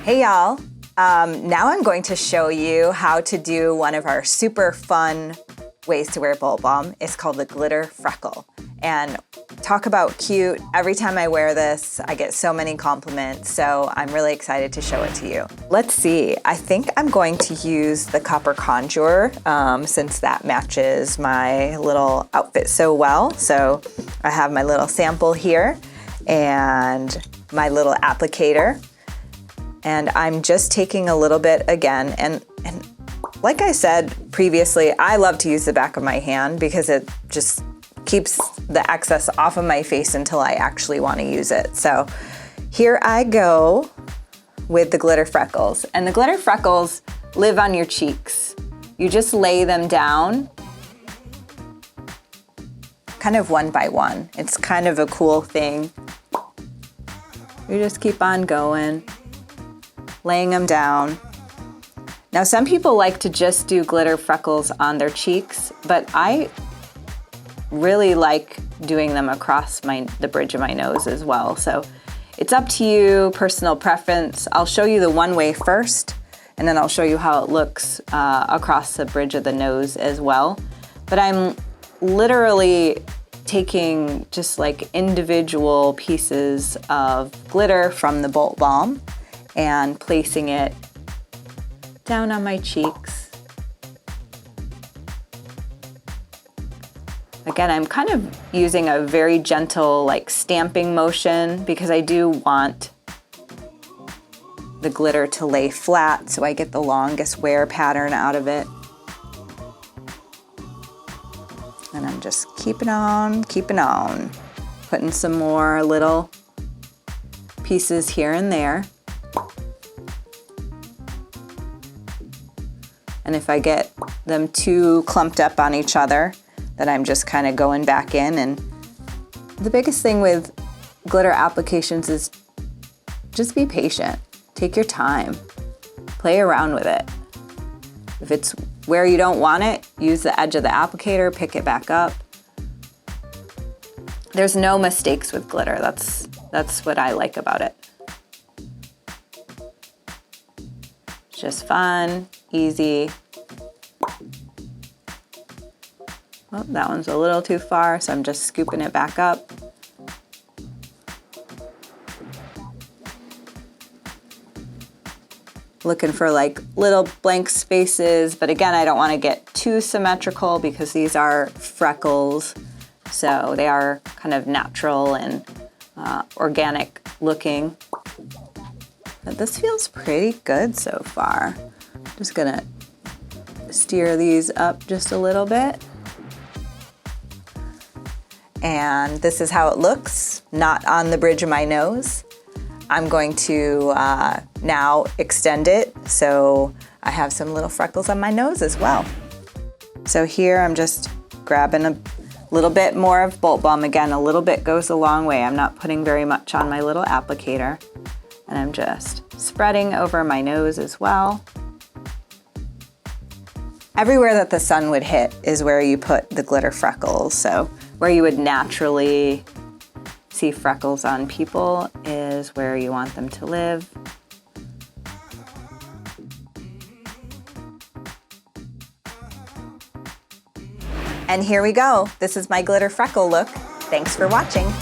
Hey y'all, now I'm going to show you how to do one of our super fun ways to wear Bolt Balm. It's called the Glitter Freckle. And talk about cute, every time I wear this, I get so many compliments, so I'm really excited to show it to you. Let's see, I think I'm going to use the Copper Contour since that matches my little outfit so well. So I have my little sample here and my little applicator. And I'm just taking a little bit again, and like I said previously, I love to use the back of my hand because it just keeps the excess off of my face until I actually want to use it. So here I go with the Glitter Freckles. And the Glitter Freckles live on your cheeks. You just lay them down kind of one by one. It's kind of a cool thing. You just keep on going, laying them down. Now some people like to just do glitter freckles on their cheeks, but I really like doing them across the bridge of my nose as well. So it's up to you, personal preference. I'll show you the one way first, and then I'll show you how it looks across the bridge of the nose as well. But I'm literally taking just like individual pieces of glitter from the Bolt Balm and placing it down on my cheeks. Again, I'm kind of using a very gentle like stamping motion because I do want the glitter to lay flat so I get the longest wear pattern out of it. And I'm just keeping on, putting some more little pieces here and there. And if I get them too clumped up on each other, then I'm just kind of going back in. And the biggest thing with glitter applications is just be patient. Take your time. Play around with it. If it's where you don't want it, use the edge of the applicator, pick it back up. There's no mistakes with glitter. That's what I like about it. It's just fun, easy. Oh, that one's a little too far, so I'm just scooping it back up. Looking for like little blank spaces, but again, I don't want to get too symmetrical because these are freckles, so they are kind of natural and organic looking. But this feels pretty good so far. Just gonna steer these up just a little bit. And this is how it looks, not on the bridge of my nose. I'm going to now extend it so I have some little freckles on my nose as well. So here I'm just grabbing a little bit more of Bolt Balm. Again, a little bit goes a long way. I'm not putting very much on my little applicator. And I'm just spreading over my nose as well. Everywhere that the sun would hit is where you put the glitter freckles. So where you would naturally see freckles on people is where you want them to live. And here we go. This is my glitter freckle look. Thanks for watching.